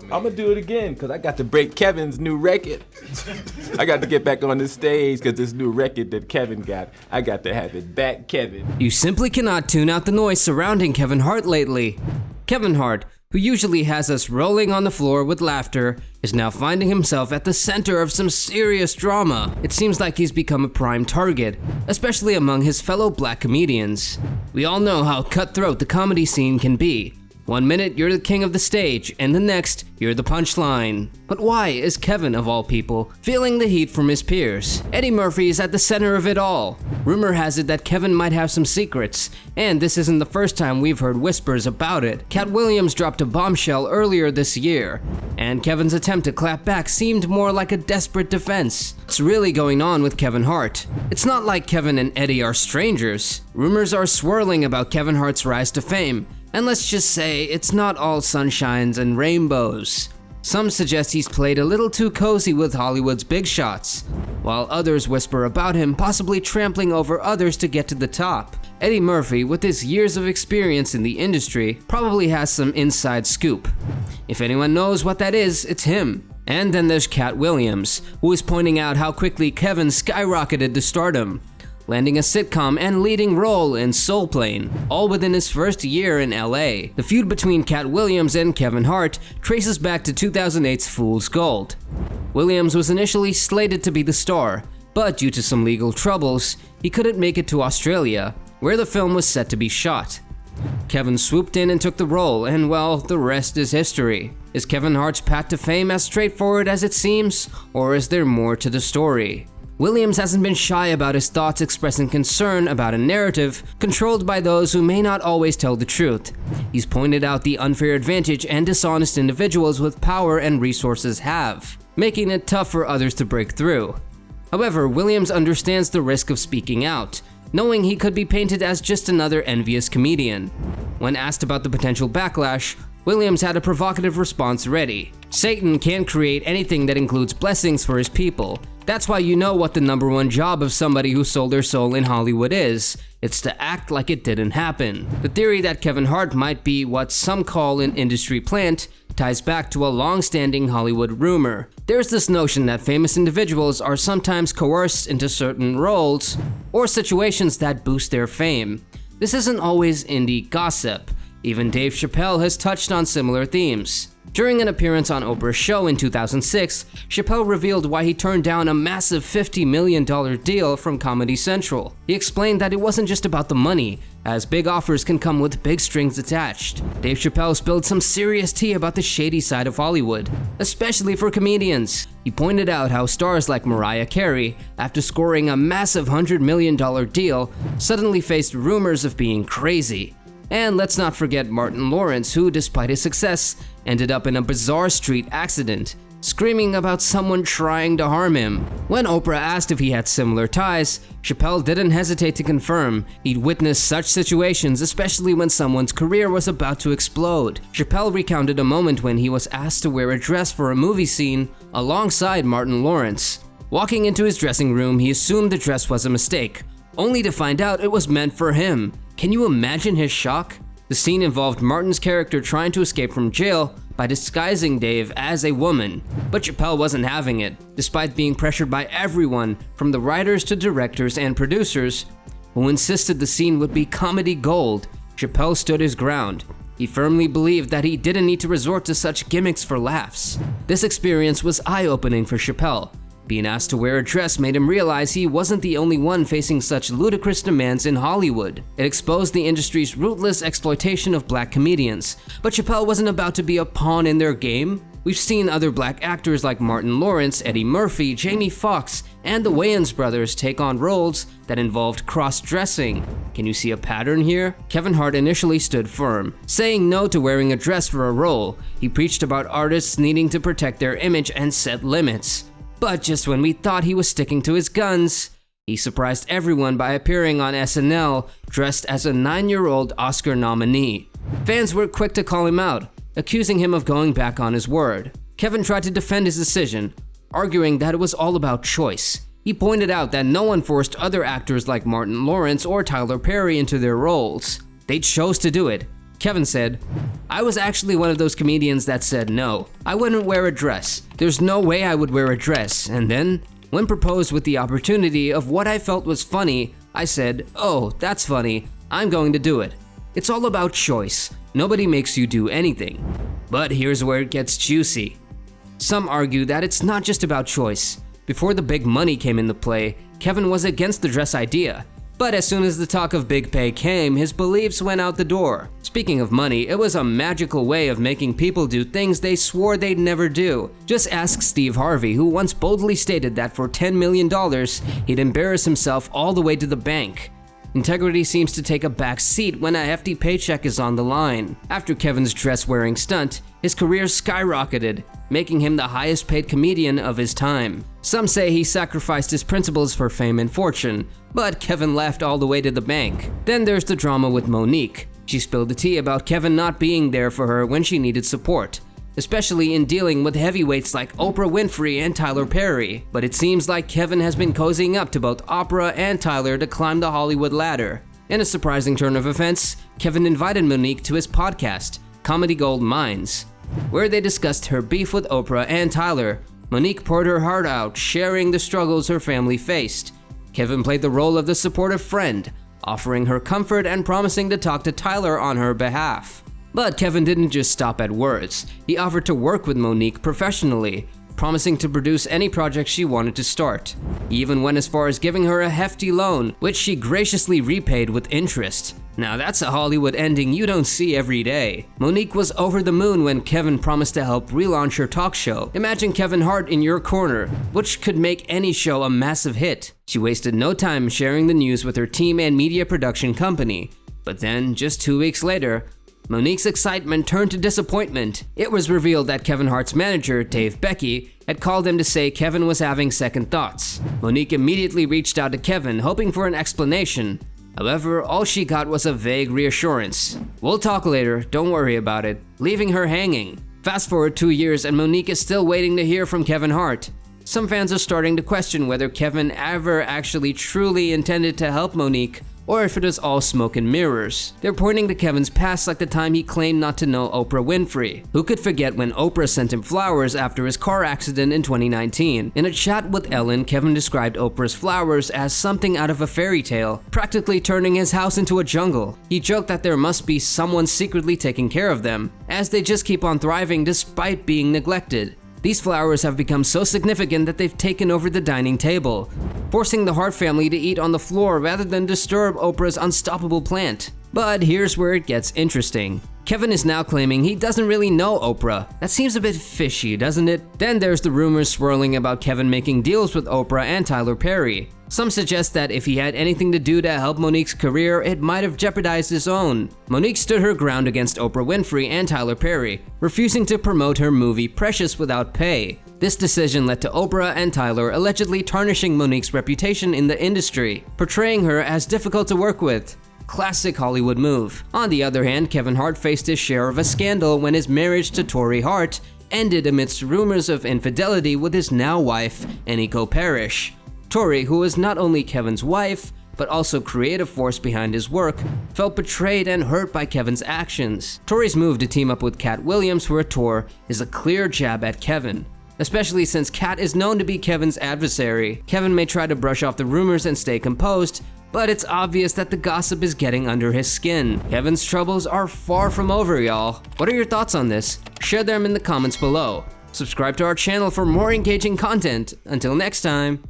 I'm gonna do it again because I got to break Kevin's new record. I got to get back on the stage because this new record that Kevin got, I got to have it back, Kevin. You simply cannot tune out the noise surrounding Kevin Hart lately. Kevin Hart, who usually has us rolling on the floor with laughter, is now finding himself at the center of some serious drama. It seems like he's become a prime target, especially among his fellow black comedians. We all know how cutthroat the comedy scene can be. One minute you're the king of the stage, and the next you're the punchline. But why is Kevin, of all people, feeling the heat from his peers? Eddie Murphy is at the center of it all. Rumor has it that Kevin might have some secrets, and this isn't the first time we've heard whispers about it. Katt Williams dropped a bombshell earlier this year, and Kevin's attempt to clap back seemed more like a desperate defense. What's really going on with Kevin Hart? It's not like Kevin and Eddie are strangers. Rumors are swirling about Kevin Hart's rise to fame, and let's just say it's not all sunshines and rainbows. Some suggest he's played a little too cozy with Hollywood's big shots, while others whisper about him possibly trampling over others to get to the top. Eddie Murphy, with his years of experience in the industry, probably has some inside scoop. If anyone knows what that is, it's him. And then there's Katt Williams, who is pointing out how quickly Kevin skyrocketed to stardom, landing a sitcom and leading role in Soul Plane, all within his first year in LA. The feud between Katt Williams and Kevin Hart traces back to 2008's Fool's Gold. Williams was initially slated to be the star, but due to some legal troubles, he couldn't make it to Australia, where the film was set to be shot. Kevin swooped in and took the role, and well, the rest is history. Is Kevin Hart's path to fame as straightforward as it seems, or is there more to the story? Williams hasn't been shy about his thoughts, expressing concern about a narrative controlled by those who may not always tell the truth. He's pointed out the unfair advantage and dishonest individuals with power and resources have, making it tough for others to break through. However, Williams understands the risk of speaking out, knowing he could be painted as just another envious comedian. When asked about the potential backlash, Williams had a provocative response ready. Satan can't create anything that includes blessings for his people. That's why you know what the #1 job of somebody who sold their soul in Hollywood is. It's to act like it didn't happen. The theory that Kevin Hart might be what some call an industry plant ties back to a long-standing Hollywood rumor. There's this notion that famous individuals are sometimes coerced into certain roles or situations that boost their fame. This isn't always indie gossip. Even Dave Chappelle has touched on similar themes. During an appearance on Oprah's show in 2006, Chappelle revealed why he turned down a massive $50 million deal from Comedy Central. He explained that it wasn't just about the money, as big offers can come with big strings attached. Dave Chappelle spilled some serious tea about the shady side of Hollywood, especially for comedians. He pointed out how stars like Mariah Carey, after scoring a massive $100 million deal, suddenly faced rumors of being crazy. And let's not forget Martin Lawrence, who, despite his success, ended up in a bizarre street accident, screaming about someone trying to harm him. When Oprah asked if he had similar ties, Chappelle didn't hesitate to confirm he'd witnessed such situations, especially when someone's career was about to explode. Chappelle recounted a moment when he was asked to wear a dress for a movie scene alongside Martin Lawrence. Walking into his dressing room, he assumed the dress was a mistake, only to find out it was meant for him. Can you imagine his shock? The scene involved Martin's character trying to escape from jail by disguising Dave as a woman, but Chappelle wasn't having it, despite being pressured by everyone from the writers to directors and producers, who insisted the scene would be comedy gold. Chappelle stood his ground. He firmly believed that he didn't need to resort to such gimmicks for laughs. This experience was eye-opening for Chappelle. Being asked to wear a dress made him realize he wasn't the only one facing such ludicrous demands in Hollywood. It exposed the industry's ruthless exploitation of black comedians, but Chappelle wasn't about to be a pawn in their game. We've seen other black actors like Martin Lawrence, Eddie Murphy, Jamie Foxx, and the Wayans brothers take on roles that involved cross-dressing. Can you see a pattern here? Kevin Hart initially stood firm, saying no to wearing a dress for a role. He preached about artists needing to protect their image and set limits. But just when we thought he was sticking to his guns, he surprised everyone by appearing on SNL dressed as a 9-year-old Oscar nominee. Fans were quick to call him out, accusing him of going back on his word. Kevin tried to defend his decision, arguing that it was all about choice. He pointed out that no one forced other actors like Martin Lawrence or Tyler Perry into their roles. They chose to do it. Kevin said, "I was actually one of those comedians that said no, I wouldn't wear a dress. There's no way I would wear a dress. And then, when proposed with the opportunity of what I felt was funny, I said, oh, that's funny, I'm going to do it. It's all about choice. Nobody makes you do anything." But here's where it gets juicy. Some argue that it's not just about choice. Before the big money came into play, Kevin was against the dress idea. But as soon as the talk of big pay came, his beliefs went out the door. Speaking of money, it was a magical way of making people do things they swore they'd never do. Just ask Steve Harvey, who once boldly stated that for $10 million, he'd embarrass himself all the way to the bank. Integrity seems to take a back seat when a hefty paycheck is on the line. After Kevin's dress-wearing stunt, his career skyrocketed, making him the highest paid comedian of his time. Some say he sacrificed his principles for fame and fortune, but Kevin laughed all the way to the bank. Then there's the drama with Monique. She spilled the tea about Kevin not being there for her when she needed support, especially in dealing with heavyweights like Oprah Winfrey and Tyler Perry. But it seems like Kevin has been cozying up to both Oprah and Tyler to climb the Hollywood ladder. In a surprising turn of events, Kevin invited Monique to his podcast, Comedy Gold Mines, where they discussed her beef with Oprah and Tyler. Monique poured her heart out, sharing the struggles her family faced. Kevin played the role of the supportive friend, offering her comfort and promising to talk to Tyler on her behalf. But Kevin didn't just stop at words. He offered to work with Monique professionally, promising to produce any project she wanted to start. He even went as far as giving her a hefty loan, which she graciously repaid with interest. Now that's a Hollywood ending you don't see every day. Monique was over the moon when Kevin promised to help relaunch her talk show. Imagine Kevin Hart in your corner, which could make any show a massive hit. She wasted no time sharing the news with her team and media production company. But then, just 2 weeks later, Monique's excitement turned to disappointment. It was revealed that Kevin Hart's manager, Dave Becky, had called him to say Kevin was having second thoughts. Monique immediately reached out to Kevin, hoping for an explanation. However, all she got was a vague reassurance. "We'll talk later, don't worry about it," leaving her hanging. Fast forward 2 years and Monique is still waiting to hear from Kevin Hart. Some fans are starting to question whether Kevin ever actually truly intended to help Monique, or if it is all smoke and mirrors. They're pointing to Kevin's past, like the time he claimed not to know Oprah Winfrey. Who could forget when Oprah sent him flowers after his car accident in 2019? In a chat with Ellen, Kevin described Oprah's flowers as something out of a fairy tale, practically turning his house into a jungle. He joked that there must be someone secretly taking care of them, as they just keep on thriving despite being neglected. These flowers have become so significant that they've taken over the dining table, forcing the Hart family to eat on the floor rather than disturb Oprah's unstoppable plant. But here's where it gets interesting. Kevin is now claiming he doesn't really know Oprah. That seems a bit fishy, doesn't it? Then there's the rumors swirling about Kevin making deals with Oprah and Tyler Perry. Some suggest that if he had anything to do to help Monique's career, it might have jeopardized his own. Monique stood her ground against Oprah Winfrey and Tyler Perry, refusing to promote her movie Precious without pay. This decision led to Oprah and Tyler allegedly tarnishing Monique's reputation in the industry, portraying her as difficult to work with. Classic Hollywood move. On the other hand, Kevin Hart faced his share of a scandal when his marriage to Tori Hart ended amidst rumors of infidelity with his now wife, Eniko Parrish. Tori, who was not only Kevin's wife, but also creative force behind his work, felt betrayed and hurt by Kevin's actions. Tori's move to team up with Katt Williams for a tour is a clear jab at Kevin, especially since Katt is known to be Kevin's adversary. Kevin may try to brush off the rumors and stay composed, but it's obvious that the gossip is getting under his skin. Kevin's troubles are far from over, y'all. What are your thoughts on this? Share them in the comments below. Subscribe to our channel for more engaging content. Until next time.